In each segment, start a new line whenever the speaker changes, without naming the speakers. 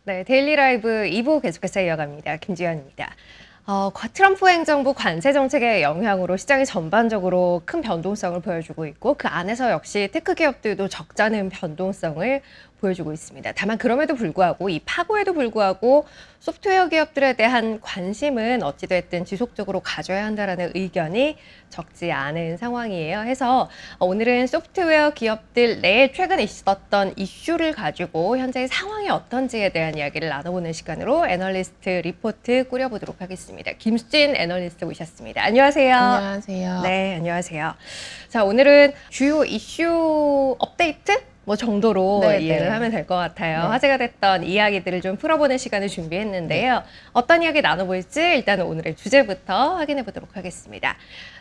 네, 데일리 라이브 2부 계속해서 이어갑니다. 김지현입니다. 트럼프 행정부 관세 정책의 영향으로 시장이 전반적으로 큰 변동성을 보여주고 있고 그 안에서 역시 테크 기업들도 적잖은 변동성을 보여주고 있습니다. 다만 그럼에도 불구하고 이 파고에도 불구하고 소프트웨어 기업들에 대한 관심은 어찌됐든 지속적으로 가져야 한다라는 의견이 적지 않은 상황이에요. 해서 오늘은 소프트웨어 기업들 내에 최근 있었던 이슈를 가지고 현재의 상황이 어떤지에 대한 이야기를 나눠보는 시간으로 애널리스트 리포트 꾸려보도록 하겠습니다. 김수진 애널리스트 모셨습니다. 안녕하세요.
안녕하세요.
네, 안녕하세요. 자, 오늘은 주요 이슈 업데이트? 뭐 정도로
네,
이해를
네.
하면 될 것 같아요.
네.
화제가 됐던 이야기들을 좀 풀어보는 시간을 준비했는데요. 어떤 이야기 나눠볼지 일단 오늘의 주제부터 확인해 보도록 하겠습니다.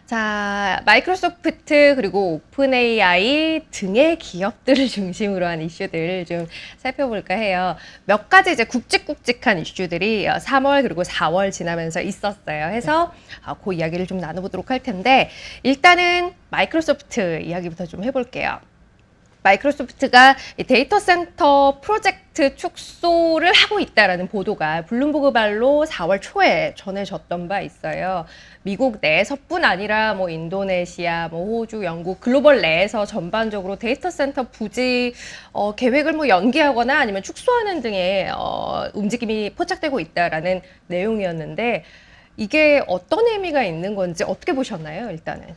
자, 마이크로소프트 그리고 오픈 AI 등의 기업들을 중심으로 한 이슈들을 좀 살펴볼까 해요. 몇 가지 이제 굵직굵직한 이슈들이 3월 그리고 4월 지나면서 있었어요. 해서 그 이야기를 좀 나눠보도록 할 텐데 일단은 마이크로소프트 이야기부터 좀 해볼게요. 마이크로소프트가 데이터 센터 프로젝트 축소를 하고 있다라는 보도가 블룸버그 발로 4월 초에 전해졌던 바 있어요. 미국 내에서뿐 아니라 뭐 인도네시아, 뭐 호주, 영국 글로벌 내에서 전반적으로 데이터 센터 부지 계획을 뭐 연기하거나 아니면 축소하는 등의 움직임이 포착되고 있다라는 내용이었는데 이게 어떤 의미가 있는 건지 어떻게 보셨나요, 일단은?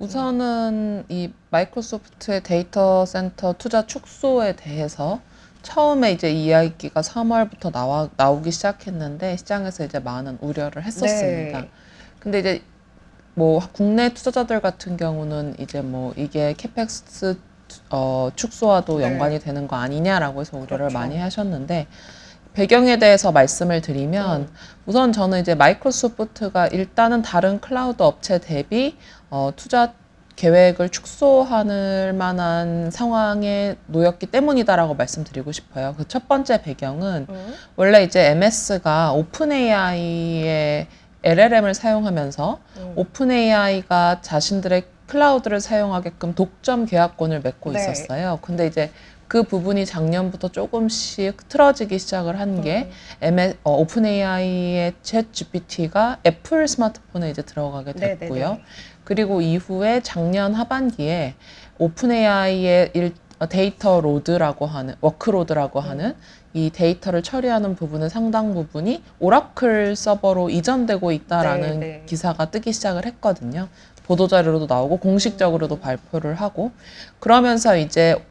우선은 이 마이크로소프트의 데이터 센터 투자 축소에 대해서 처음에 이제 이야기가 3월부터 나오기 시작했는데 시장에서 이제 많은 우려를 했었습니다.
네.
근데 이제 뭐 국내 투자자들 같은 경우는 이제 뭐 이게 캐펙스 축소와도
네.
연관이 되는 거 아니냐라고 해서 우려를
그렇죠.
많이 하셨는데 배경에 대해서 말씀을 드리면 우선 저는 이제 마이크로소프트가 일단은 다른 클라우드 업체 대비 투자 계획을 축소할 만한 상황에 놓였기 때문이다라고 말씀드리고 싶어요. 그 첫 번째 배경은 원래 이제 MS가 오픈 AI의 LLM을 사용하면서 오픈 AI가 자신들의 클라우드를 사용하게끔 독점 계약권을 맺고
네.
있었어요. 근데 이제 그 부분이 작년부터 조금씩 틀어지기 시작을 한 게 오픈 AI의 챗 GPT가 애플 스마트폰에 이제 들어가게 됐고요.
네네네.
그리고 이후에 작년 하반기에 오픈 AI의 데이터 로드라고 하는 워크로드라고 하는 이 데이터를 처리하는 부분의 상당 부분이 오라클 서버로 이전되고 있다라는
네.
기사가 뜨기 시작을 했거든요. 보도자료로도 나오고 공식적으로도 발표를 하고 그러면서 이제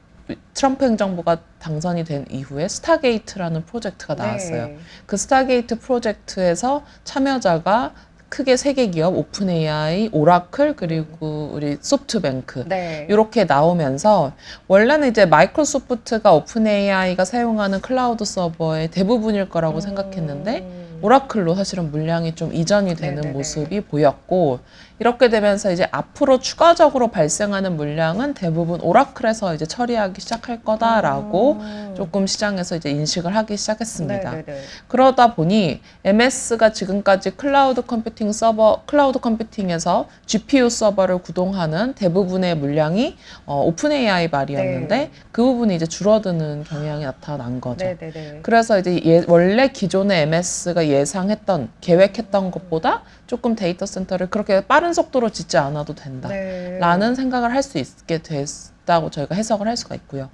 트럼프 행정부가 당선이 된 이후에 스타게이트라는 프로젝트가 나왔어요.
네.
그 스타게이트 프로젝트에서 참여자가 크게 3개 기업, 오픈 AI, 오라클, 그리고 우리 소프트뱅크
네.
이렇게 나오면서 원래는 이제 마이크로소프트가 오픈 AI가 사용하는 클라우드 서버의 대부분일 거라고 생각했는데 오라클로 사실은 물량이 좀 이전이 되는
네네네.
모습이 보였고 이렇게 되면서 이제 앞으로 추가적으로 발생하는 물량은 대부분 오라클에서 이제 처리하기 시작할 거다라고 조금 시장에서 이제 인식을 하기 시작했습니다.
네네네.
그러다 보니 MS가 지금까지 클라우드 컴퓨팅에서 GPU 서버를 구동하는 대부분의 물량이 오픈 AI 발이었는데
네.
그 부분이 이제 줄어드는 경향이 나타난 거죠.
네네네.
그래서 이제 원래 기존의 MS가 예상했던, 계획했던 것보다 조금 데이터 센터를 그렇게 빠른 속도로 짓지 않아도 된다.
네.
라는 생각을 할 수 있게 됐다고 저희가 해석을 할 수가 있고요.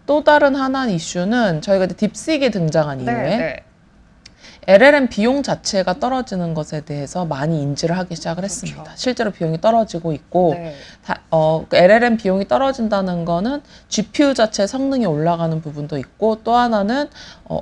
또 다른 하나 이슈는 저희가 이제 딥식이 등장한 이후에
네.
LLM 비용 자체가 떨어지는 것에 대해서 많이 인지를 하기 시작을 했습니다.
그렇죠.
실제로 비용이 떨어지고 있고
네.
그 LLM 비용이 떨어진다는 거는 GPU 자체 성능이 올라가는 부분도 있고 또 하나는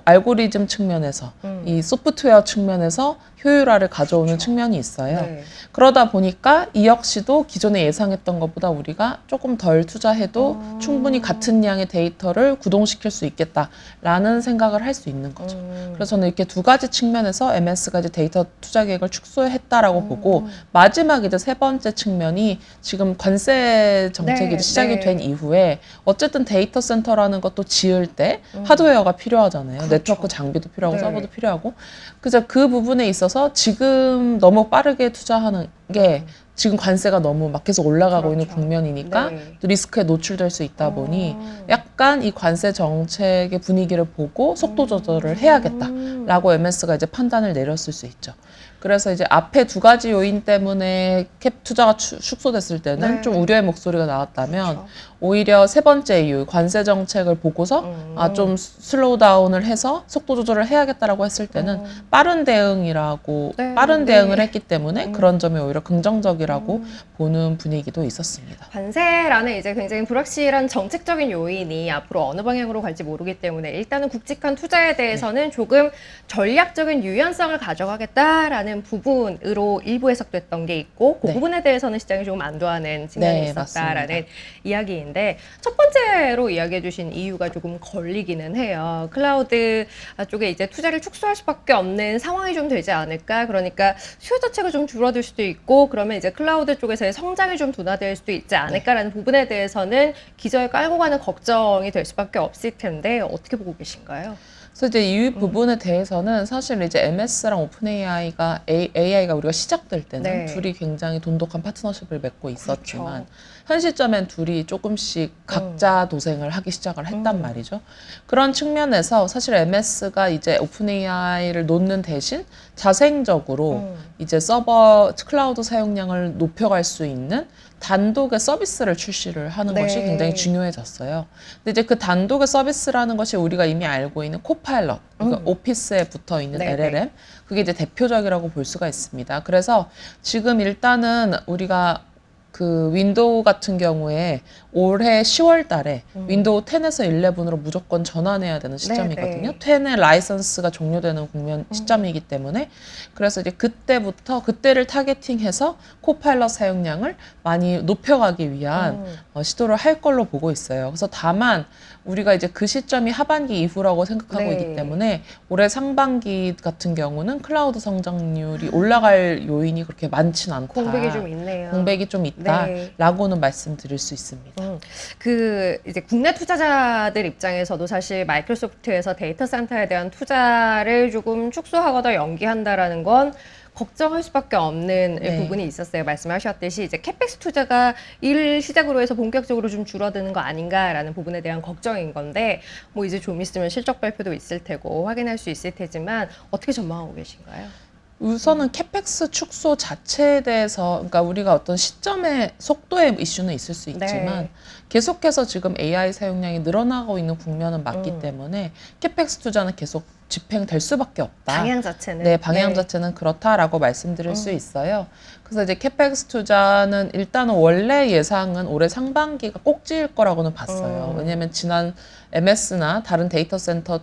알고리즘 측면에서 이 소프트웨어 측면에서 효율화를 가져오는 측면이 있어요.
네.
그러다 보니까 이 역시도 기존에 예상했던 것보다 우리가 조금 덜 투자해도 충분히 같은 양의 데이터를 구동시킬 수 있겠다라는 생각을 할 수 있는 거죠. 그래서 저는 이렇게 두 가지 측면에서 MS가 이제 데이터 투자 계획을 축소했다라고 보고 마지막 이제 세 번째 측면이 지금 관세 정책이
네,
이제 시작이
네.
된 이후에 어쨌든 데이터 센터라는 것도 지을 때 하드웨어가 필요하잖아요.
그렇죠.
네트워크 장비도 필요하고
네.
서버도 필요하고 그래서 그 부분에 있어서 지금 너무 빠르게 투자하는 게 지금 관세가 너무 막 계속 올라가고 있는
그렇죠.
국면이니까
네.
또 리스크에 노출될 수 있다 보니 약간 이 관세 정책의 분위기를 보고 속도 조절을 해야겠다라고 MS가 이제 판단을 내렸을 수 있죠. 그래서 이제 앞에 두 가지 요인 때문에 캡 투자가 축소됐을 때는
네.
좀 우려의 목소리가 나왔다면
그렇죠.
오히려 세 번째 이유, 관세 정책을 보고서 좀 슬로우 다운을 해서 속도 조절을 해야겠다라고 했을 때는 빠른 대응이라고
네,
빠른
네.
대응을 했기 때문에 그런 점이 오히려 긍정적이라고 보는 분위기도 있었습니다.
관세라는 이제 굉장히 불확실한 정책적인 요인이 앞으로 어느 방향으로 갈지 모르기 때문에 일단은 굵직한 투자에 대해서는 조금 전략적인 유연성을 가져가겠다라는 부분으로 일부 해석됐던 게 있고 그
네.
부분에 대해서는 시장이 조금 안도하는 측면이
네,
있었다라는
맞습니다.
이야기인데 첫 번째로 이야기해 주신 이유가 조금 걸리기는 해요. 클라우드 쪽에 이제 투자를 축소할 수밖에 없는 상황이 좀 되지 않을까. 그러니까 수요 자체가 좀 줄어들 수도 있고 그러면 이제 클라우드 쪽에서의 성장이 좀 둔화될 수도 있지 않을까라는 부분에 대해서는 기저에 깔고 가는 걱정이 될 수밖에 없을 텐데 어떻게 보고 계신가요?
그래서 이제 이 부분에 대해서는 사실 이제 MS랑 오픈 AI가 우리가 시작될 때는
네.
둘이 굉장히 돈독한 파트너십을 맺고 있었지만
그렇죠.
현 시점엔 둘이 조금씩 각자 도생을 하기 시작을 했단 말이죠. 그런 측면에서 사실 MS가 이제 오픈 AI를 놓는 대신 자생적으로 이제 서버 클라우드 사용량을 높여갈 수 있는 단독의 서비스를 출시를 하는
네.
것이 굉장히 중요해졌어요. 근데 이제 그 단독의 서비스라는 것이 우리가 이미 알고 있는 코파일럿, 그러니까 오피스에 붙어 있는
네,
LLM, 그게 이제 대표적이라고 볼 수가 있습니다. 그래서 지금 일단은 우리가 그 윈도우 같은 경우에 올해 10월 달에 윈도우 10에서 11으로 무조건 전환해야 되는 시점이거든요.
네.
10의 라이선스가 종료되는 국면 시점이기 때문에 그래서 이제 그때를 타겟팅해서 코파일럿 사용량을 많이 높여가기 위한 시도를 할 걸로 보고 있어요. 그래서 다만 우리가 이제 그 시점이 하반기 이후라고 생각하고
네.
있기 때문에 올해 상반기 같은 경우는 클라우드 성장률이 올라갈 요인이 그렇게 많진 않다.
공백이 좀 있네요.
공백이 좀 있다라고는 말씀드릴 수 있습니다.
그 이제 국내 투자자들 입장에서도 사실 마이크로소프트에서 데이터 센터에 대한 투자를 조금 축소하거나 연기한다라는 건 걱정할 수밖에 없는
네.
부분이 있었어요. 말씀하셨듯이 이제 캐펙스 투자가 일 시작으로 해서 본격적으로 좀 줄어드는 거 아닌가라는 부분에 대한 걱정인 건데 뭐 이제 좀 있으면 실적 발표도 있을 테고 확인할 수 있을 테지만 어떻게 전망하고 계신가요?
우선은 캐펙스 축소 자체에 대해서 그러니까 우리가 어떤 시점의 속도의 이슈는 있을 수 있지만
네.
계속해서 지금 AI 사용량이 늘어나고 있는 국면은 맞기 때문에 캐펙스 투자는 계속 집행될 수밖에 없다.
방향 자체는
네, 방향
네.
자체는 그렇다라고 말씀드릴 수 있어요. 그래서 이제 캐펙스 투자는 일단은 원래 예상은 올해 상반기가 꼭지일 거라고는 봤어요. 왜냐하면 지난 MS나 다른 데이터 센터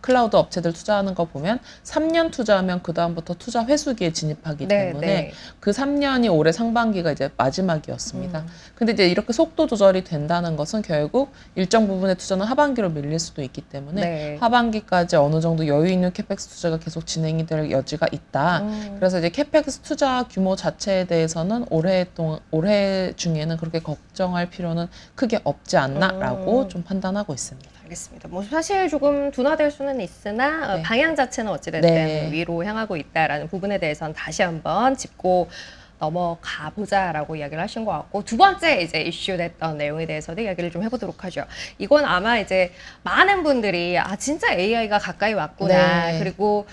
클라우드 업체들 투자하는 거 보면 3년 투자하면 그 다음부터 투자 회수기에 진입하기
네,
때문에
네.
그 3년이 올해 상반기가 이제 마지막이었습니다. 근데 이제 이렇게 속도 조절이 된다는 것은 결국 일정 부분의 투자는 하반기로 밀릴 수도 있기 때문에
네.
하반기까지 어느 정도 여유 있는 캐펙스 투자가 계속 진행이 될 여지가 있다. 그래서 이제 캐펙스 투자 규모 자체에 대해서는 올해 중에는 그렇게 걱정할 필요는 크게 없지 않나라고 좀 판단하고 있습니다.
알겠습니다. 뭐 사실 조금 둔화될 수는 있으나
네.
방향 자체는 어찌됐든
네.
위로 향하고 있다라는 부분에 대해서는 다시 한번 짚고 넘어가 보자라고 이야기를 하신 것 같고 두 번째 이제 이슈됐던 내용에 대해서도 이야기를 좀 해보도록 하죠. 이건 아마 이제 많은 분들이 진짜 AI가 가까이 왔구나.
네.
그리고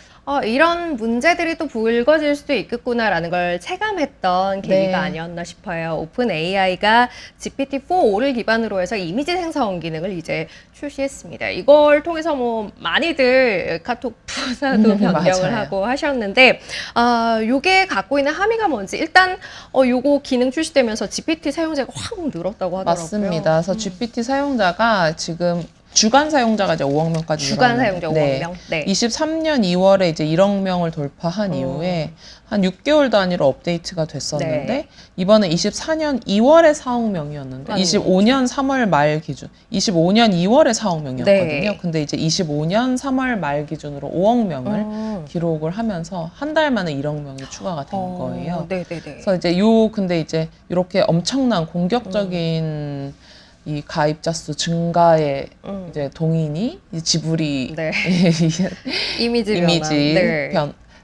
이런 문제들이 또 불거질 수도 있겠구나라는 걸 체감했던 계기가
네.
아니었나 싶어요. 오픈 AI가 GPT-4를 기반으로 해서 이미지 생성 기능을 이제 출시했습니다. 이걸 통해서 뭐 많이들 카톡 프사도 변경을
맞아요.
하고 하셨는데 요게 갖고 있는 함의가 뭔지 일단 요거 기능 출시되면서 GPT 사용자가 확 늘었다고 하더라고요.
맞습니다. 그래서 GPT 사용자가 지금 주간 사용자가 이제 5억 명까지
주간
늘었는데,
사용자 5억 명. 네.
23년 2월에 이제 1억 명을 돌파한 이후에 한 6개월 단위로 업데이트가 됐었는데
네.
이번에 24년 2월에 4억 명이었는데
아니,
25년 3월 말 기준 25년 2월에 4억 명이었거든요.
네.
근데 이제 25년 3월 말 기준으로 5억 명을 기록을 하면서 한 달 만에 1억 명이 추가가 된 거예요.
네네네.
그래서 이제 근데 이제 이렇게 엄청난 공격적인 이 가입자 수 증가에 이제 동인이 이 지브리
네. 이미지 변화.
이미지
네.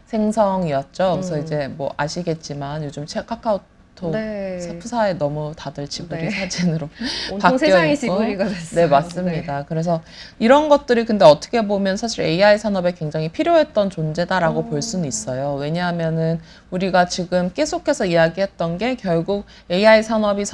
생성이었죠. 그래서 이제 뭐 아시겠지만 요즘 카카오톡 카톡
네.
프사에 너무 다들 지브리
네.
사진으로
온통
바뀌어
세상이
있고.
지브리가 됐어요.
네, 맞습니다. 그래서 이런 것들이 근데 어떻게 보면 사실 AI 산업에 굉장히 필요했던 존재다라고 볼 수는 있어요. 왜냐하면은 우리가 지금 계속해서 이야기했던 게 결국 AI 산업이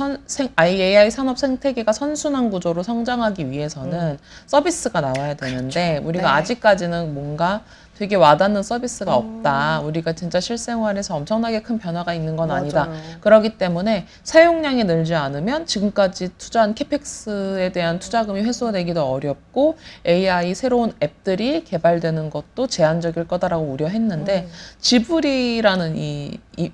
AI 산업 생태계가 선순환 구조로 성장하기 위해서는 서비스가 나와야 되는데
그렇죠.
우리가
네.
아직까지는 뭔가 되게 와닿는 서비스가 없다. 우리가 진짜 실생활에서 엄청나게 큰 변화가 있는 건 아니다.
맞아요.
그렇기 때문에 사용량이 늘지 않으면 지금까지 투자한 캐펙스에 대한 투자금이 회수되기도 어렵고 AI 새로운 앱들이 개발되는 것도 제한적일 거다라고 우려했는데 지브리라는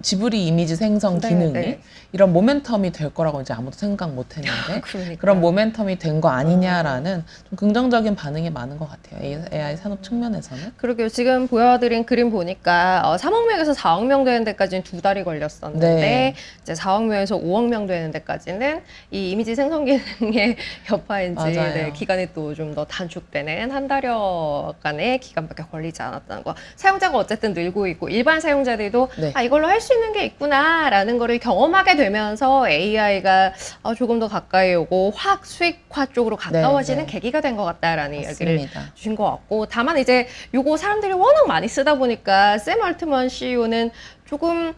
지브리 이미지 생성
네,
기능이
네.
이런 모멘텀이 될 거라고 이제 아무도 생각 못 했는데
그러니까요.
그런 모멘텀이 된 거 아니냐라는 좀 긍정적인 반응이 많은 것 같아요. AI 산업 측면에서는.
그러게요. 지금 보여드린 그림 보니까 3억 명에서 4억 명 되는 데까지는 2달이 걸렸었는데
네.
이제 4억 명에서 5억 명 되는 데까지는 이 이미지 생성 기능의 여파인지
맞아요.
네, 기간이 또 좀 더 단축되는 한 달여간의 기간밖에 걸리지 않았다는 거. 사용자가 어쨌든 늘고 있고 일반 사용자들도
네.
아 이걸로 할 수 있는 게 있구나라는 거를 경험하게 되면서 AI가 조금 더 가까이 오고 확 수익화 쪽으로 가까워지는
네.
계기가 된 것 같다라는 이야기를
맞습니다.
주신 것 같고 다만 이제 요거 사람들이 워낙 많이 쓰다 보니까 샘 얼트먼 CEO는 조금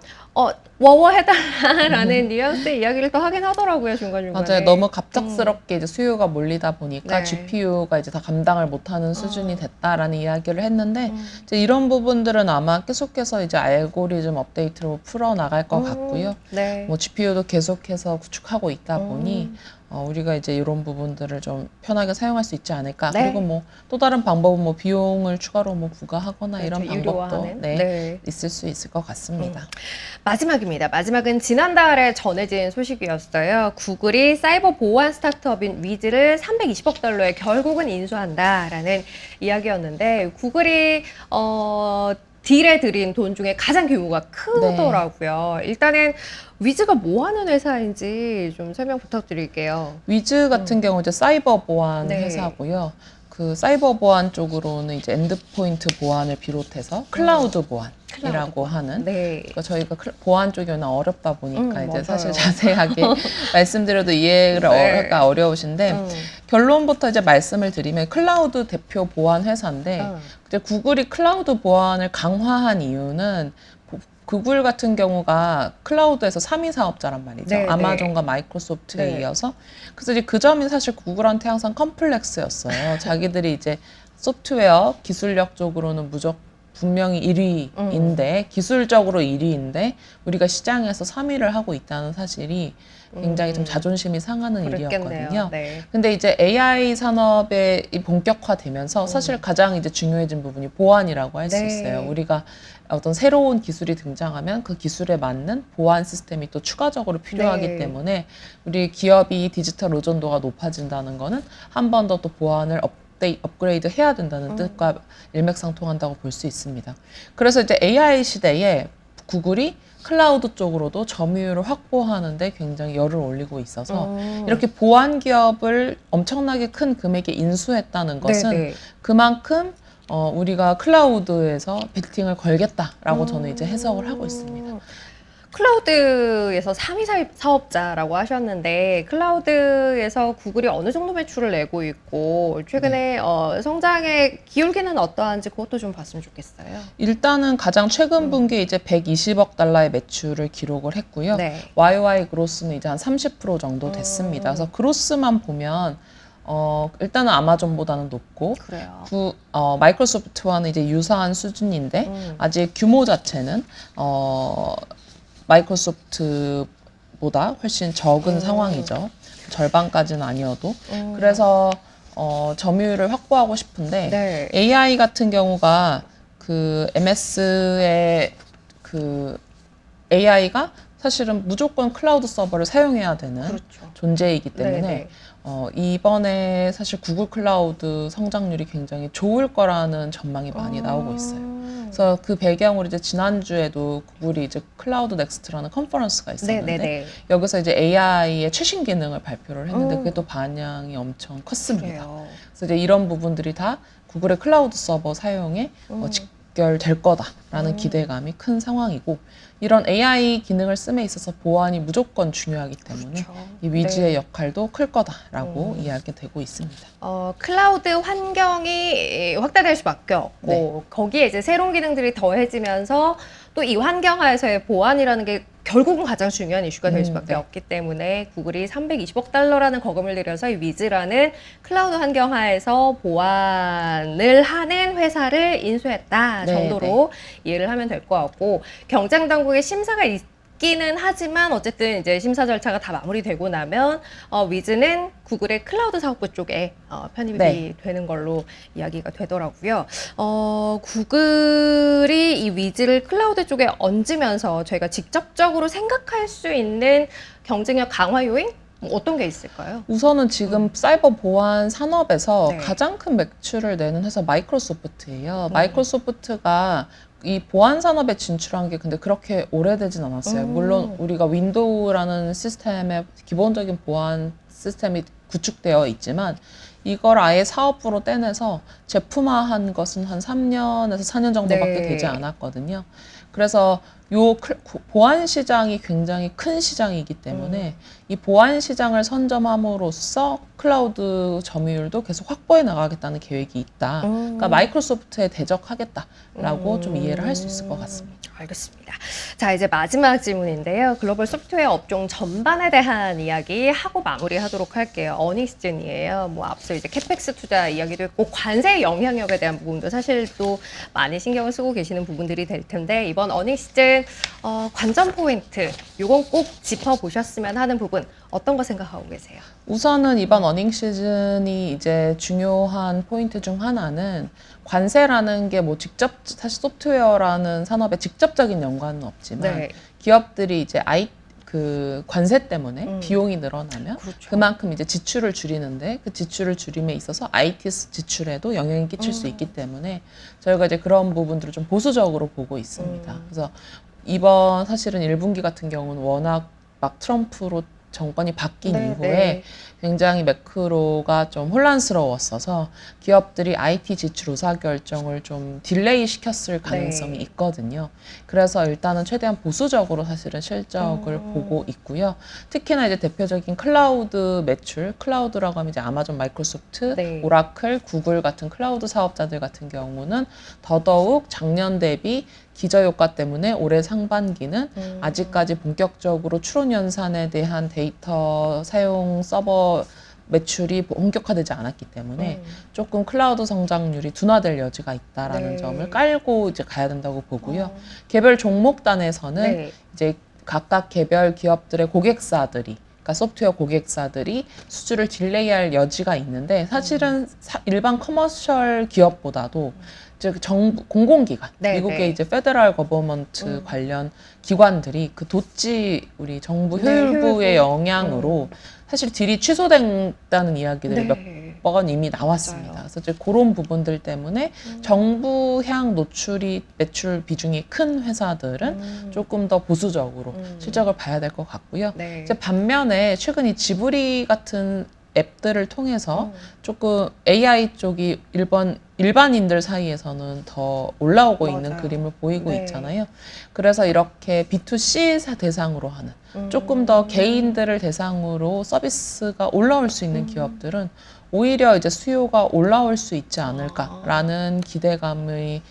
워워해달라라는 뉘앙스의 이야기를 또 하긴 하더라고요 중간중간에.
맞아요. 너무 갑작스럽게 이제 수요가 몰리다 보니까
네.
GPU가 이제 다 감당을 못하는 수준이 됐다라는 이야기를 했는데 이제 이런 부분들은 아마 계속해서 이제 알고리즘 업데이트로 풀어 나갈 것 같고요.
네.
뭐 GPU도 계속해서 구축하고 있다 보니 우리가 이제 이런 부분들을 좀 편하게 사용할 수 있지 않을까.
네.
그리고 뭐 또 다른 방법은 뭐 비용을 추가로 뭐 부과하거나
그렇죠.
이런 방법도
유료화하는.
네,
네.
있을 수 있을 것 같습니다.
마지막입니다. 마지막은 지난달에 전해진 소식이었어요. 구글이 사이버 보안 스타트업인 위즈를 320억 달러에 결국은 인수한다라는 이야기였는데 구글이 딜에 들인 돈 중에 가장 규모가 크더라고요. 일단은 위즈가 뭐 하는 회사인지 좀 설명 부탁드릴게요.
위즈 같은 경우 이제 사이버 보안
네.
회사고요. 그 사이버 보안 쪽으로는 이제 엔드포인트 보안을 비롯해서 클라우드 보안이라고 하는.
네.
그러니까 저희가 보안 쪽이 워낙 어렵다 보니까 이제
맞아요.
사실 자세하게 말씀드려도 이해가
네.
어려우신데 결론부터 이제 말씀을 드리면 클라우드 대표 보안 회사인데 이제 구글이 클라우드 보안을 강화한 이유는 구글 같은 경우가 클라우드에서 3위 사업자란 말이죠.
네,
아마존과 마이크로소프트에
네.
이어서. 그래서 이제 그 점이 사실 구글한테 항상 컴플렉스였어요. 자기들이 이제 소프트웨어 기술력 쪽으로는 분명히 1위인데 기술적으로 1위인데 우리가 시장에서 3위를 하고 있다는 사실이 굉장히 좀 자존심이 상하는 일이었거든요.
네.
근데 이제 AI 산업의 본격화되면서 사실 가장 이제 중요해진 부분이 보안이라고 할 수
네.
있어요. 우리가 어떤 새로운 기술이 등장하면 그 기술에 맞는 보안 시스템이 또 추가적으로 필요하기
네.
때문에 우리 기업이 디지털 의존도가 높아진다는 거는 한 번 더 또 보안을 업그레이드 해야 된다는 뜻과 일맥상통한다고 볼 수 있습니다. 그래서 이제 AI 시대에 구글이 클라우드 쪽으로도 점유율을 확보하는데 굉장히 열을 올리고 있어서 이렇게 보안 기업을 엄청나게 큰 금액에 인수했다는 것은
네.
그만큼 우리가 클라우드에서 베팅을 걸겠다라고 저는 이제 해석을 하고 있습니다.
클라우드에서 3위 사업자라고 하셨는데 클라우드에서 구글이 어느 정도 매출을 내고 있고 최근에 성장의 기울기는 어떠한지 그것도 좀 봤으면 좋겠어요.
일단은 가장 최근 분기에 이제 120억 달러의 매출을 기록을 했고요.
네.
YY 그로스는 이제 한 30% 정도 됐습니다. 그래서 그로스만 보면 일단은 아마존보다는 높고
그래요.
마이크로소프트와는 이제 유사한 수준인데 아직 규모 자체는 마이크로소프트보다 훨씬 적은 상황이죠. 절반까지는 아니어도. 그래서 점유율을 확보하고 싶은데
네.
AI 같은 경우가 그 MS의 그 AI가 사실은 무조건 클라우드 서버를 사용해야 되는
그렇죠.
존재이기 때문에
네네.
이번에 사실 구글 클라우드 성장률이 굉장히 좋을 거라는 전망이 많이 나오고 있어요. 그래서 그 배경으로 이제 지난주에도 구글이 이제 클라우드 넥스트라는 컨퍼런스가 있었는데
네네네.
여기서 이제 AI의 최신 기능을 발표를 했는데 그게 또 반향이 엄청 컸습니다.
그래요.
그래서 이제 이런 부분들이 다 구글의 클라우드 서버 사용에 연결될 거다라는 기대감이 큰 상황이고, 이런 AI 기능을 씀에 있어서 보안이 무조건 중요하기 때문에
그렇죠.
이 위즈의
네.
역할도 클 거다라고 이야기되고 있습니다.
클라우드 환경이 확대될 수밖에 없고
네.
거기에 이제 새로운 기능들이 더해지면서 또 이 환경 하에서의 보안이라는 게 결국은 가장 중요한 이슈가 될 수밖에
네.
없기 때문에 구글이 320억 달러라는 거금을 들여서 이 위즈라는 클라우드 환경 하에서 보안을 하는 회사를 인수했다
네,
정도로 이해를 하면 될 것 같고, 경쟁 당국의 심사가 있기는 하지만 어쨌든 이제 심사 절차가 다 마무리되고 나면 위즈는 구글의 클라우드 사업부 쪽에 편입이
네.
되는 걸로 이야기가 되더라고요. 구글이 이 위즈를 클라우드 쪽에 얹으면서 저희가 직접적으로 생각할 수 있는 경쟁력 강화 요인? 뭐 어떤 게 있을까요?
우선은 지금 사이버 보안 산업에서
네.
가장 큰 매출을 내는 회사 마이크로소프트예요. 마이크로소프트가 이 보안 산업에 진출한 게 근데 그렇게 오래되진 않았어요. 물론 우리가 윈도우라는 시스템의 기본적인 보안 시스템이 구축되어 있지만 이걸 아예 사업부로 떼내서 제품화한 것은 한 3년에서 4년 정도밖에
네.
되지 않았거든요. 그래서 요 보안 시장이 굉장히 큰 시장이기 때문에 이 보안 시장을 선점함으로써 클라우드 점유율도 계속 확보해 나가겠다는 계획이 있다. 그러니까 마이크로소프트에 대적하겠다라고 좀 이해를 할 수 있을 것 같습니다.
알겠습니다. 자, 이제 마지막 질문인데요. 글로벌 소프트웨어 업종 전반에 대한 이야기 하고 마무리하도록 할게요. 어닝 시즌이에요. 뭐 앞서 이제 캐펙스 투자 이야기도 했고 관세 영향력에 대한 부분도 사실 또 많이 신경을 쓰고 계시는 부분들이 될 텐데, 이번 어닝 시즌 관전 포인트 요건 꼭 짚어보셨으면 하는 부분 어떤 거 생각하고 계세요?
우선은 이번 어닝 시즌이 이제 중요한 포인트 중 하나는 관세라는 게 뭐 직접 사실 소프트웨어라는 산업에 직접적인 연관은 없지만
네.
기업들이 이제 그 관세 때문에 비용이 늘어나면
그렇죠.
그만큼 이제 지출을 줄이는데 그 지출을 줄임에 있어서 IT 지출에도 영향이 끼칠 수 있기 때문에 저희가 이제 그런 부분들을 좀 보수적으로 보고 있습니다. 그래서 이번 사실은 1분기 같은 경우는 워낙 막 트럼프로 정권이 바뀐
네,
이후에
네.
굉장히 매크로가 좀 혼란스러웠어서 기업들이 IT 지출 의사결정을 좀 딜레이 시켰을 가능성이
네.
있거든요. 그래서 일단은 최대한 보수적으로 사실은 실적을 보고 있고요. 특히나 이제 대표적인 클라우드 매출, 클라우드라고 하면 이제 아마존, 마이크로소프트,
네.
오라클, 구글 같은 클라우드 사업자들 같은 경우는 더더욱 작년 대비 기저효과 때문에 올해 상반기는 아직까지 본격적으로 추론 연산에 대한 데이터 사용 서버 매출이 본격화되지 않았기 때문에 조금 클라우드 성장률이 둔화될 여지가 있다라는
네.
점을 깔고 이제 가야 된다고 보고요. 개별 종목단에서는
네.
이제 각각 개별 기업들의 고객사들이, 그러니까 소프트웨어 고객사들이 수주를 딜레이할 여지가 있는데 사실은 일반 커머셜 기업보다도 즉 정부 공공기관,
네,
미국의
네.
이제 페더럴 거버먼트 관련 기관들이 그 도치 우리 정부
네,
효율부의
효율부.
영향으로 사실 딜이 취소된다는 이야기들이 몇 번 이미 나왔습니다.
맞아요.
그래서 이제 그런 부분들 때문에 정부 향 노출이 매출 비중이 큰 회사들은 조금 더 보수적으로 실적을 봐야 될 것 같고요.
네.
이제 반면에 최근 이 지브리 같은 앱들을 통해서 조금 AI 쪽이 일반인들 사이에서는 더 올라오고 있는
맞아요.
그림을 보이고
네.
있잖아요. 그래서 이렇게 B2C 대상으로 하는 조금 더 개인들을 대상으로 서비스가 올라올 수 있는 기업들은 오히려 이제 수요가 올라올 수 있지 않을까라는 기대감을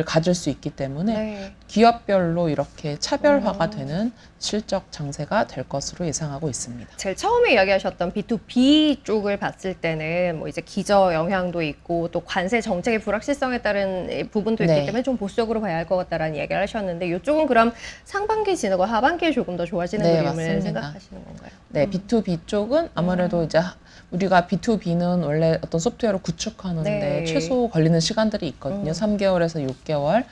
가질 수 있기 때문에
네.
기업별로 이렇게 차별화가 되는 실적 장세가 될 것으로 예상하고 있습니다.
제일 처음에 이야기하셨던 B2B 쪽을 봤을 때는 뭐 이제 기저 영향도 있고 또 관세 정책의 불확실성에 따른 부분도 있기
네.
때문에 좀 보수적으로 봐야 할 것 같다라는 이야기를 하셨는데, 이쪽은 그럼 상반기 지나고 하반기에 조금 더 좋아지는
네,
그림을
맞습니다.
생각하시는 건가요?
네, B2B 쪽은 아무래도 이제 우리가 B2B는 원래 어떤 소프트웨어를 구축하는데
네.
최소 걸리는 시간들이 있거든요. 3개월에서 6개월.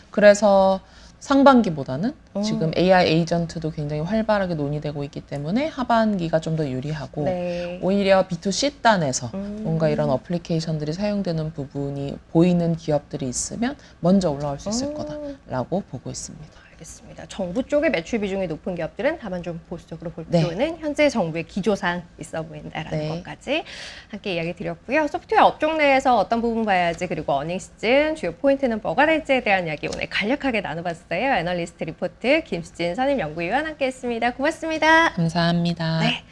그래서 상반기보다는 지금 AI 에이전트도 굉장히 활발하게 논의되고 있기 때문에 하반기가 좀 더 유리하고
네.
오히려 B2C 단에서 뭔가 이런 어플리케이션들이 사용되는 부분이 보이는 기업들이 있으면 먼저 올라올 수 있을 거다라고 보고 있습니다.
좋겠습니다. 정부 쪽의 매출 비중이 높은 기업들은 다만 좀 보수적으로 볼
네.
필요는 현재 정부의 기조상 있어 보인다라는
네.
것까지 함께 이야기 드렸고요. 소프트웨어 업종 내에서 어떤 부분 봐야지 그리고 어닝 시즌 주요 포인트는 뭐가 될지에 대한 이야기 오늘 간략하게 나눠봤어요. 애널리스트 리포트 김수진 선임연구위원 함께했습니다. 고맙습니다.
감사합니다.
네.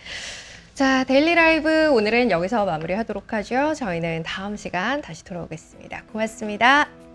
자, 데일리 라이브 오늘은 여기서 마무리하도록 하죠. 저희는 다음 시간 다시 돌아오겠습니다. 고맙습니다.